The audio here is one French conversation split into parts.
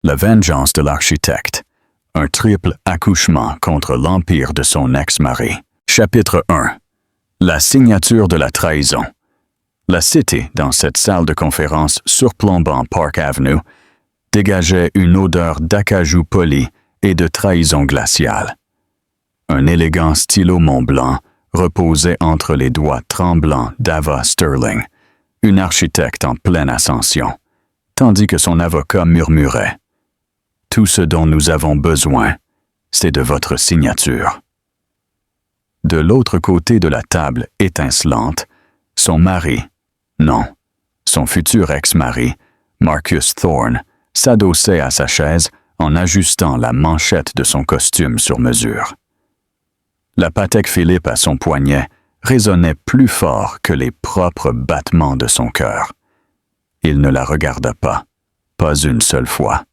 La vengeance de l'architecte. Un triple accouchement contre l'empire de son ex-mari. Chapitre 1. La signature de la trahison. La cité, dans cette salle de conférence surplombant Park Avenue, dégageait une odeur d'acajou poli et de trahison glaciale. Un élégant stylo Montblanc reposait entre les doigts tremblants d'Ava Sterling, une architecte en pleine ascension, tandis que son avocat murmurait « Tout ce dont nous avons besoin, c'est de votre signature. » De l'autre côté de la table étincelante, son mari, non, son futur ex-mari, Marcus Thorne, s'adossait à sa chaise en ajustant la manchette de son costume sur mesure. La Patek Philippe à son poignet résonnait plus fort que les propres battements de son cœur. Il ne la regarda pas une seule fois.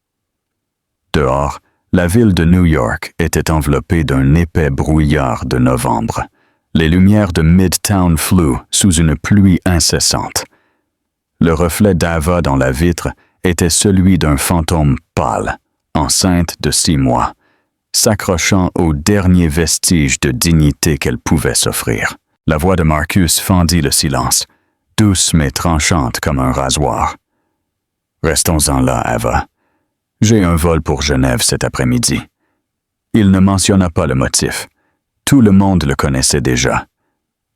Dehors, la ville de New York était enveloppée d'un épais brouillard de novembre, les lumières de Midtown floues sous une pluie incessante. Le reflet d'Ava dans la vitre était celui d'un fantôme pâle, enceinte de 6 mois, s'accrochant aux derniers vestiges de dignité qu'elle pouvait s'offrir. La voix de Marcus fendit le silence, douce mais tranchante comme un rasoir. « Restons-en là, Ava. J'ai un vol pour Genève cet après-midi. » Il ne mentionna pas le motif. Tout le monde le connaissait déjà.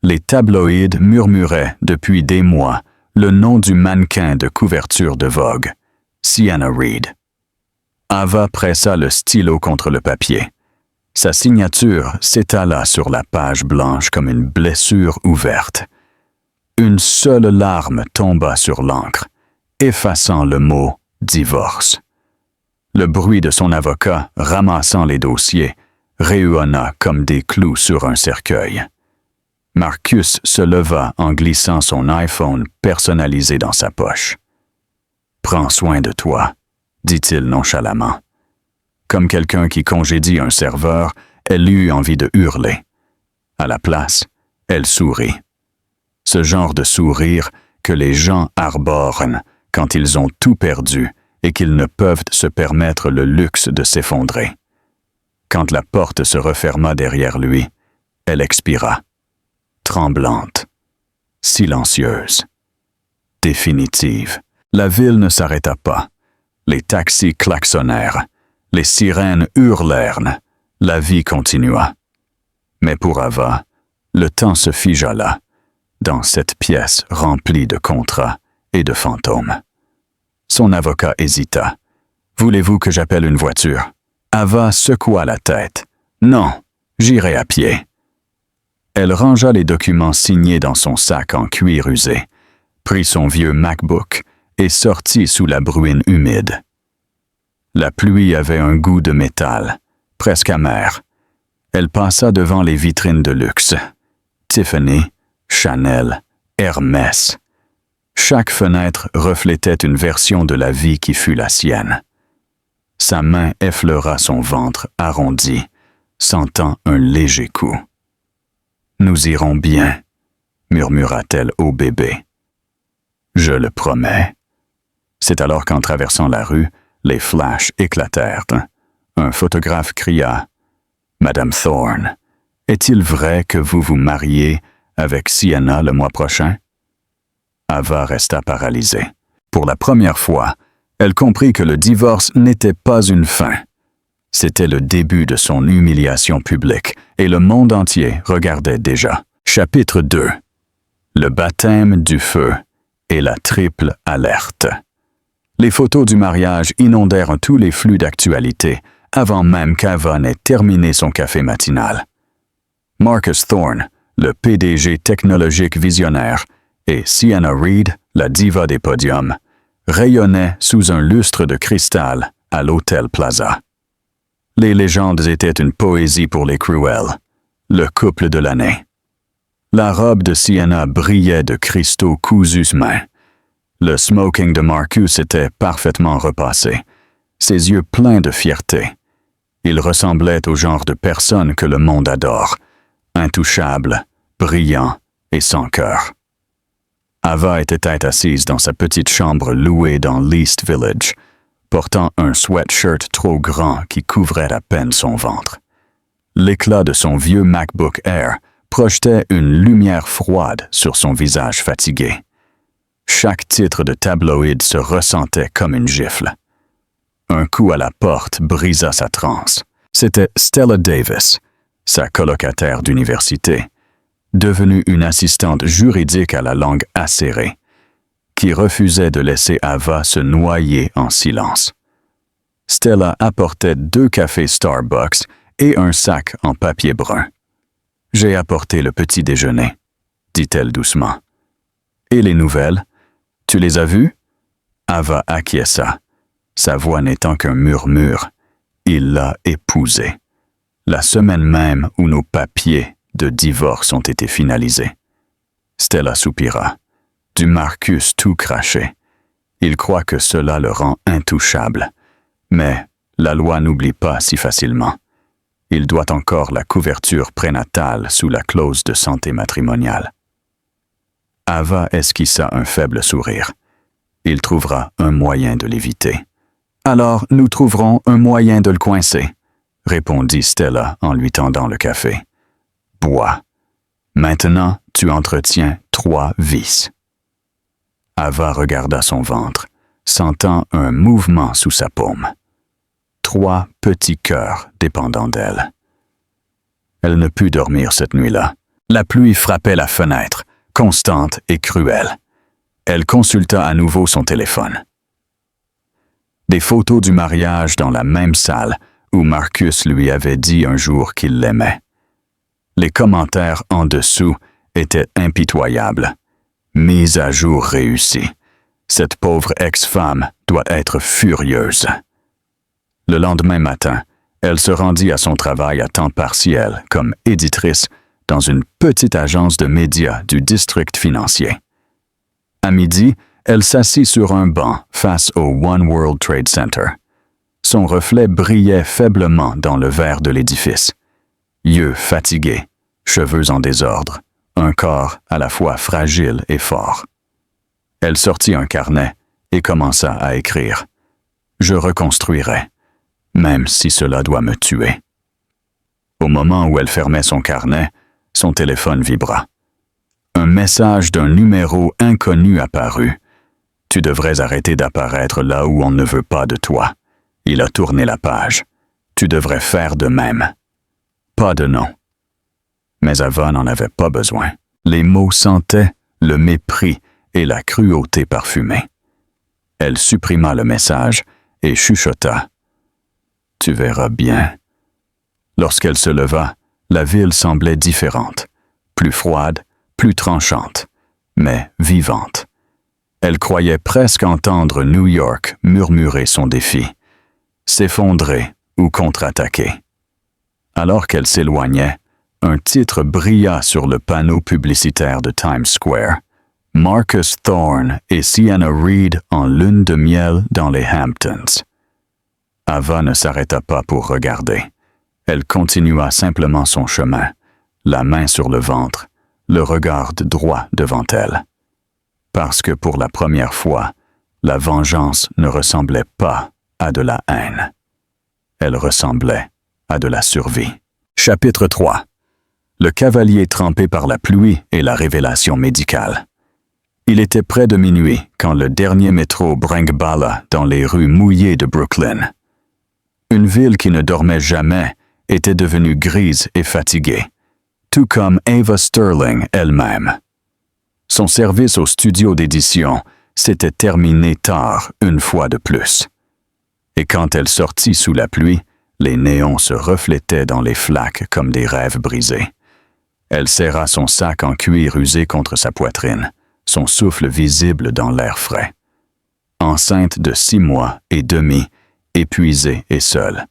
Les tabloïds murmuraient depuis des mois le nom du mannequin de couverture de Vogue, Sienna Reed. Ava pressa le stylo contre le papier. Sa signature s'étala sur la page blanche comme une blessure ouverte. Une seule larme tomba sur l'encre, effaçant le mot « divorce ». Le bruit de son avocat ramassant les dossiers rayonna comme des clous sur un cercueil. Marcus se leva en glissant son iPhone personnalisé dans sa poche. « Prends soin de toi », dit-il nonchalamment. Comme quelqu'un qui congédie un serveur, elle eut envie de hurler. À la place, elle sourit. Ce genre de sourire que les gens arborent quand ils ont tout perdu et qu'ils ne peuvent se permettre le luxe de s'effondrer. Quand la porte se referma derrière lui, elle expira, tremblante, silencieuse, définitive. La ville ne s'arrêta pas. Les taxis klaxonnèrent, les sirènes hurlèrent, la vie continua. Mais pour Ava, le temps se figea là, dans cette pièce remplie de contrats et de fantômes. Son avocat hésita. « Voulez-vous que j'appelle une voiture ?» Ava secoua la tête. « Non, j'irai à pied. » Elle rangea les documents signés dans son sac en cuir usé, prit son vieux MacBook et sortit sous la bruine humide. La pluie avait un goût de métal, presque amer. Elle passa devant les vitrines de luxe. Tiffany, Chanel, Hermès. Chaque fenêtre reflétait une version de la vie qui fut la sienne. Sa main effleura son ventre arrondi, sentant un léger coup. « Nous irons bien », murmura-t-elle au bébé. « Je le promets. » C'est alors qu'en traversant la rue, les flashs éclatèrent. Un photographe cria « Madame Thorne, est-il vrai que vous vous mariez avec Sienna le mois prochain? » Ava resta paralysée. Pour la première fois, elle comprit que le divorce n'était pas une fin. C'était le début de son humiliation publique et le monde entier regardait déjà. Chapitre 2. Le baptême du feu et la triple alerte. Les photos du mariage inondèrent tous les flux d'actualité avant même qu'Ava n'ait terminé son café matinal. Marcus Thorne, le PDG technologique visionnaire, et Sienna Reed, la diva des podiums, rayonnaient sous un lustre de cristal à l'Hôtel Plaza. Les légendes étaient une poésie pour les Cruel, le couple de l'année. La robe de Sienna brillait de cristaux cousus main. Le smoking de Marcus était parfaitement repassé, ses yeux pleins de fierté. Il ressemblait au genre de personne que le monde adore, intouchable, brillant et sans cœur. Ava était assise dans sa petite chambre louée dans l'East Village, portant un sweatshirt trop grand qui couvrait à peine son ventre. L'éclat de son vieux MacBook Air projetait une lumière froide sur son visage fatigué. Chaque titre de tabloïd se ressentait comme une gifle. Un coup à la porte brisa sa transe. C'était Stella Davis, sa colocataire d'université, devenue une assistante juridique à la langue acérée, qui refusait de laisser Ava se noyer en silence. Stella apportait 2 cafés Starbucks et un sac en papier brun. « J'ai apporté le petit déjeuner », dit-elle doucement. « Et les nouvelles? Tu les as vues? » Ava acquiesça, sa voix n'étant qu'un murmure. Il l'a épousée, la semaine même où nos papiers de divorce ont été finalisés. Stella soupira. Du Marcus tout craché. Il croit que cela le rend intouchable. Mais la loi n'oublie pas si facilement. Il doit encore la couverture prénatale sous la clause de santé matrimoniale. Ava esquissa un faible sourire. Il trouvera un moyen de l'éviter. « Alors, nous trouverons un moyen de le coincer », répondit Stella en lui tendant le café. « Bois. Maintenant, tu entretiens 3 vices. » Ava regarda son ventre, sentant un mouvement sous sa paume. 3 petits cœurs dépendant d'elle. Elle ne put dormir cette nuit-là. La pluie frappait la fenêtre, constante et cruelle. Elle consulta à nouveau son téléphone. Des photos du mariage dans la même salle où Marcus lui avait dit un jour qu'il l'aimait. Les commentaires en dessous étaient impitoyables. Mise à jour réussie. Cette pauvre ex-femme doit être furieuse. Le lendemain matin, elle se rendit à son travail à temps partiel comme éditrice dans une petite agence de médias du district financier. À midi, elle s'assit sur un banc face au One World Trade Center. Son reflet brillait faiblement dans le verre de l'édifice. Yeux fatigués, cheveux en désordre, un corps à la fois fragile et fort. Elle sortit un carnet et commença à écrire. « Je reconstruirai, même si cela doit me tuer. » Au moment où elle fermait son carnet, son téléphone vibra. Un message d'un numéro inconnu apparut. « Tu devrais arrêter d'apparaître là où on ne veut pas de toi. » Il a tourné la page. « Tu devrais faire de même. » Pas de nom. Mais Ava n'en avait pas besoin. Les mots sentaient le mépris et la cruauté parfumée. Elle supprima le message et chuchota. « Tu verras bien. » Lorsqu'elle se leva, la ville semblait différente, plus froide, plus tranchante, mais vivante. Elle croyait presque entendre New York murmurer son défi, s'effondrer ou contre-attaquer. Alors qu'elle s'éloignait, un titre brilla sur le panneau publicitaire de Times Square. Marcus Thorne et Sienna Reed en lune de miel dans les Hamptons. Ava ne s'arrêta pas pour regarder. Elle continua simplement son chemin, la main sur le ventre, le regard droit devant elle. Parce que pour la première fois, la vengeance ne ressemblait pas à de la haine. Elle ressemblait à de la survie. Chapitre 3. Le cavalier trempé par la pluie et la révélation médicale. Il était près de minuit quand le dernier métro brinque-balla dans les rues mouillées de Brooklyn. Une ville qui ne dormait jamais était devenue grise et fatiguée, tout comme Ava Sterling elle-même. Son service au studio d'édition s'était terminé tard une fois de plus. Et quand elle sortit sous la pluie, les néons se reflétaient dans les flaques comme des rêves brisés. Elle serra son sac en cuir usé contre sa poitrine, son souffle visible dans l'air frais. Enceinte de 6 mois et demi, épuisée et seule,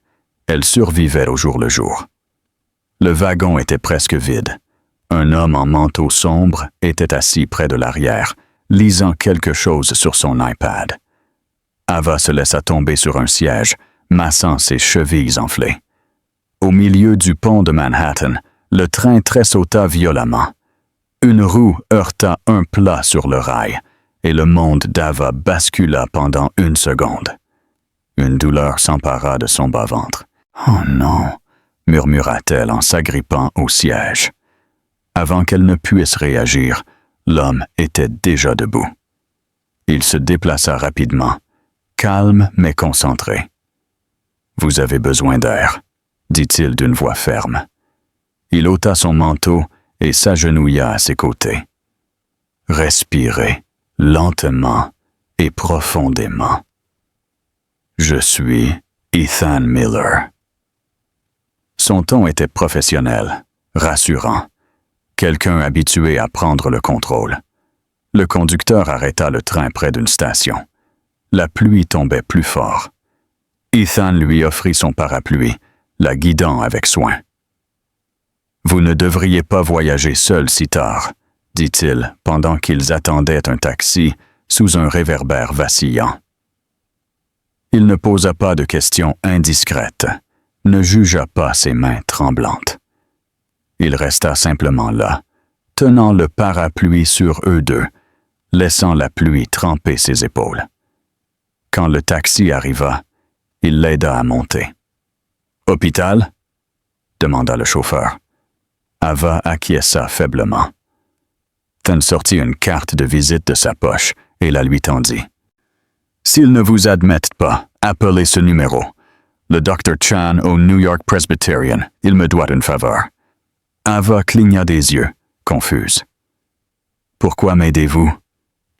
elle survivait au jour le jour. Le wagon était presque vide. Un homme en manteau sombre était assis près de l'arrière, lisant quelque chose sur son iPad. Ava se laissa tomber sur un siège, massant ses chevilles enflées. Au milieu du pont de Manhattan, le train tressauta violemment. Une roue heurta un plat sur le rail, et le monde d'Ava bascula pendant 1 seconde. Une douleur s'empara de son bas-ventre. « Oh non !» murmura-t-elle en s'agrippant au siège. Avant qu'elle ne puisse réagir, l'homme était déjà debout. Il se déplaça rapidement, calme mais concentré. « Vous avez besoin d'air », dit-il d'une voix ferme. Il ôta son manteau et s'agenouilla à ses côtés. « Respirez, lentement et profondément. Je suis Ethan Miller. » Son ton était professionnel, rassurant. Quelqu'un habitué à prendre le contrôle. Le conducteur arrêta le train près d'une station. La pluie tombait plus fort. Ethan lui offrit son parapluie, la guidant avec soin. « Vous ne devriez pas voyager seul si tard, » dit-il pendant qu'ils attendaient un taxi sous un réverbère vacillant. Il ne posa pas de questions indiscrètes, ne jugea pas ses mains tremblantes. Il resta simplement là, tenant le parapluie sur eux deux, laissant la pluie tremper ses épaules. Quand le taxi arriva, il l'aida à monter. « Hôpital ?» demanda le chauffeur. Ava acquiesça faiblement. Ethan sortit une carte de visite de sa poche et la lui tendit. « S'ils ne vous admettent pas, appelez ce numéro. Le Dr. Chan au New York Presbyterian, il me doit une faveur. » Ava cligna des yeux, confuse. « Pourquoi m'aidez-vous »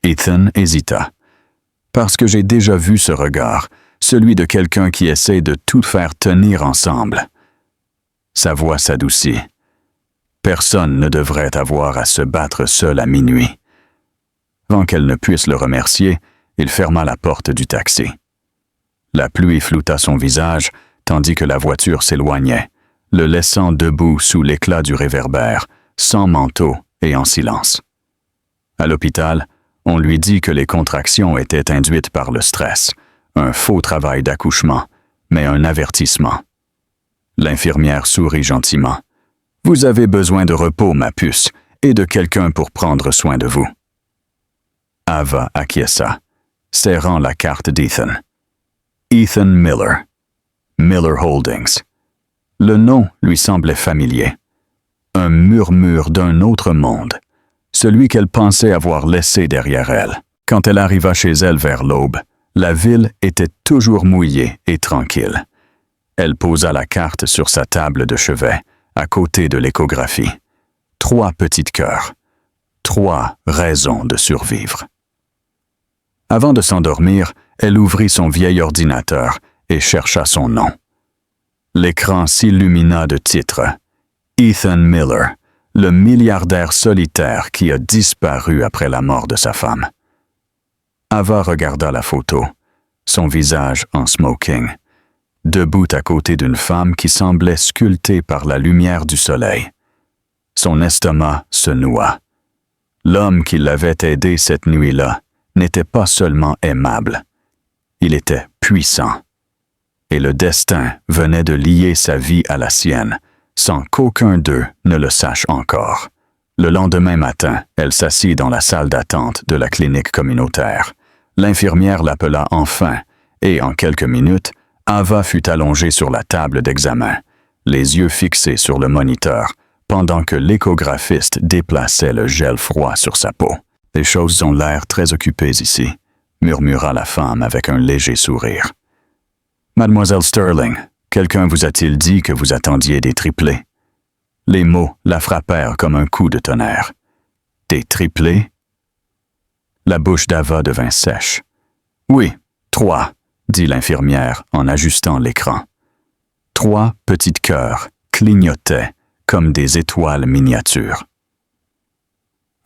Ethan hésita. « Parce que j'ai déjà vu ce regard, celui de quelqu'un qui essaie de tout faire tenir ensemble. » Sa voix s'adoucit. Personne ne devrait avoir à se battre seul à minuit. Avant qu'elle ne puisse le remercier, il ferma la porte du taxi. La pluie flouta son visage, tandis que la voiture s'éloignait, le laissant debout sous l'éclat du réverbère, sans manteau et en silence. À l'hôpital, on lui dit que les contractions étaient induites par le stress, un faux travail d'accouchement, mais un avertissement. L'infirmière sourit gentiment. « Vous avez besoin de repos, ma puce, et de quelqu'un pour prendre soin de vous. » Ava acquiesça, serrant la carte d'Ethan. Ethan Miller. Miller Holdings. Le nom lui semblait familier. Un murmure d'un autre monde, celui qu'elle pensait avoir laissé derrière elle. Quand elle arriva chez elle vers l'aube, la ville était toujours mouillée et tranquille. Elle posa la carte sur sa table de chevet, à côté de l'échographie. 3 petites cœurs. 3 raisons de survivre. Avant de s'endormir, elle ouvrit son vieil ordinateur et chercha son nom. L'écran s'illumina de titres. Ethan Miller, le milliardaire solitaire qui a disparu après la mort de sa femme. Ava regarda la photo, son visage en smoking, debout à côté d'une femme qui semblait sculptée par la lumière du soleil. Son estomac se noua. L'homme qui l'avait aidé cette nuit-là n'était pas seulement aimable, il était puissant. Et le destin venait de lier sa vie à la sienne, sans qu'aucun d'eux ne le sache encore. Le lendemain matin, elle s'assit dans la salle d'attente de la clinique communautaire. L'infirmière l'appela enfin, et en quelques minutes, Ava fut allongée sur la table d'examen, les yeux fixés sur le moniteur, pendant que l'échographiste déplaçait le gel froid sur sa peau. « Les choses ont l'air très occupées ici », murmura la femme avec un léger sourire. « Mademoiselle Sterling, quelqu'un vous a-t-il dit que vous attendiez des triplés? » Les mots la frappèrent comme un coup de tonnerre. « Des triplés? » La bouche d'Ava devint sèche. « Oui, 3. » dit l'infirmière en ajustant l'écran. 3 petites cœurs clignotaient comme des étoiles miniatures.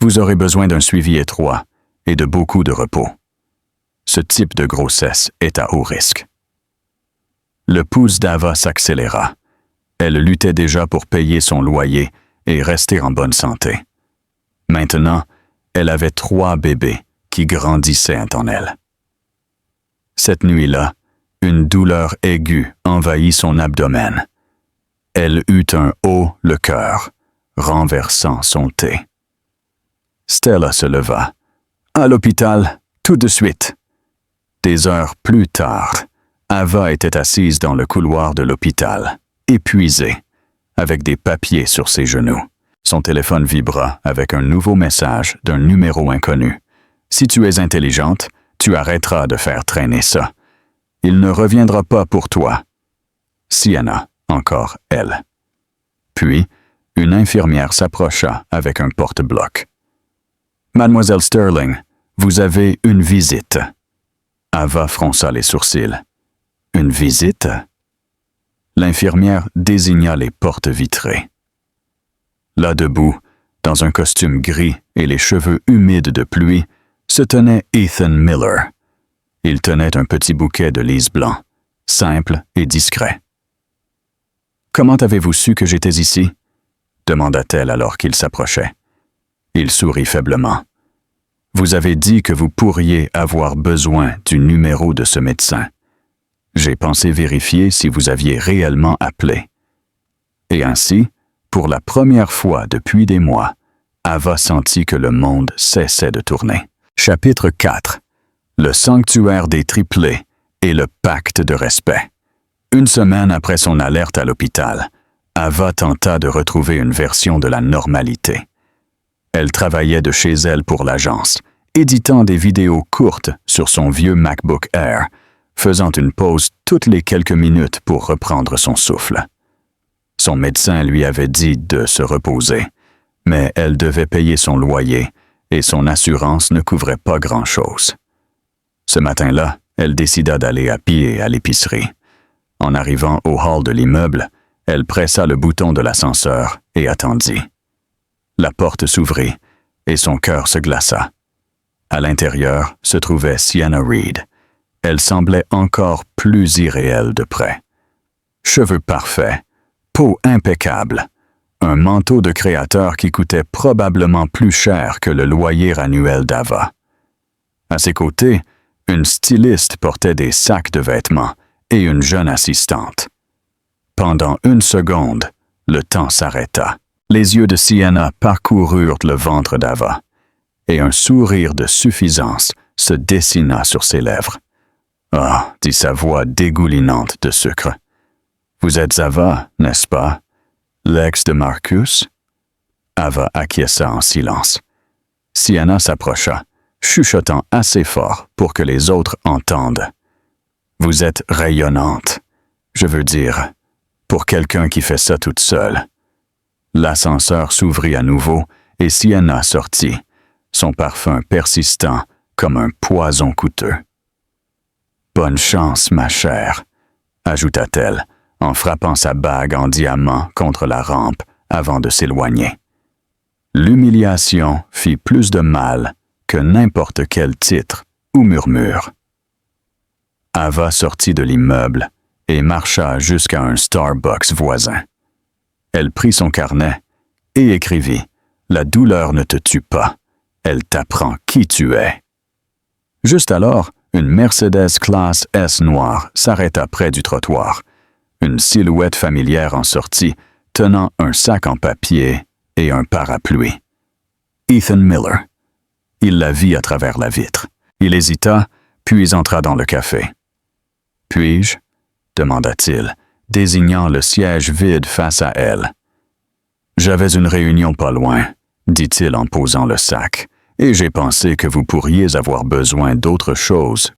Vous aurez besoin d'un suivi étroit et de beaucoup de repos. Ce type de grossesse est à haut risque. Le pouce d'Ava s'accéléra. Elle luttait déjà pour payer son loyer et rester en bonne santé. Maintenant, elle avait 3 bébés qui grandissaient en elle. Cette nuit-là, une douleur aiguë envahit son abdomen. Elle eut un haut le cœur, renversant son thé. Stella se leva. « À l'hôpital, tout de suite. » Des heures plus tard, Ava était assise dans le couloir de l'hôpital, épuisée, avec des papiers sur ses genoux. Son téléphone vibra avec un nouveau message d'un numéro inconnu. « Si tu es intelligente, tu arrêteras de faire traîner ça. Il ne reviendra pas pour toi. » Sienna, encore elle. Puis, une infirmière s'approcha avec un porte-bloc. « Mademoiselle Sterling, vous avez une visite. » Ava fronça les sourcils. « Une visite? » L'infirmière désigna les portes vitrées. Là debout, dans un costume gris et les cheveux humides de pluie, se tenait Ethan Miller. Il tenait un petit bouquet de lys blanc, simple et discret. « Comment avez-vous su que j'étais ici? » demanda-t-elle alors qu'il s'approchait. Il sourit faiblement. « Vous avez dit que vous pourriez avoir besoin du numéro de ce médecin. J'ai pensé vérifier si vous aviez réellement appelé. » Et ainsi, pour la première fois depuis des mois, Ava sentit que le monde cessait de tourner. Chapitre 4. Le sanctuaire des triplés et le pacte de respect. Une semaine après son alerte à l'hôpital, Ava tenta de retrouver une version de la normalité. Elle travaillait de chez elle pour l'agence, éditant des vidéos courtes sur son vieux MacBook Air, faisant une pause toutes les quelques minutes pour reprendre son souffle. Son médecin lui avait dit de se reposer, mais elle devait payer son loyer et son assurance ne couvrait pas grand-chose. Ce matin-là, elle décida d'aller à pied à l'épicerie. En arrivant au hall de l'immeuble, elle pressa le bouton de l'ascenseur et attendit. La porte s'ouvrit et son cœur se glaça. À l'intérieur se trouvait Sienna Reed. Elle semblait encore plus irréelle de près. Cheveux parfaits, peau impeccable, un manteau de créateur qui coûtait probablement plus cher que le loyer annuel d'Ava. À ses côtés, une styliste portait des sacs de vêtements et une jeune assistante. Pendant une seconde, le temps s'arrêta. Les yeux de Sienna parcoururent le ventre d'Ava, et un sourire de suffisance se dessina sur ses lèvres. « Ah » dit sa voix dégoulinante de sucre. « Vous êtes Ava, n'est-ce pas? L'ex de Marcus? » Ava acquiesça en silence. Sienna s'approcha, chuchotant assez fort pour que les autres entendent. « Vous êtes rayonnante. Je veux dire, pour quelqu'un qui fait ça toute seule. » L'ascenseur s'ouvrit à nouveau et Sienna sortit, son parfum persistant comme un poison coûteux. « Bonne chance, ma chère, » ajouta-t-elle, en frappant sa bague en diamant contre la rampe avant de s'éloigner. L'humiliation fit plus de mal que n'importe quel titre ou murmure. Ava sortit de l'immeuble et marcha jusqu'à un Starbucks voisin. Elle prit son carnet et écrivit « La douleur ne te tue pas, elle t'apprend qui tu es. » Juste alors, une Mercedes classe S noire s'arrêta près du trottoir. Une silhouette familière en sortit, tenant un sac en papier et un parapluie. Ethan Miller. Il la vit à travers la vitre. Il hésita, puis entra dans le café. « Puis-je » demanda-t-il, désignant le siège vide face à elle. « J'avais une réunion pas loin, » dit-il en posant le sac, « et j'ai pensé que vous pourriez avoir besoin d'autre chose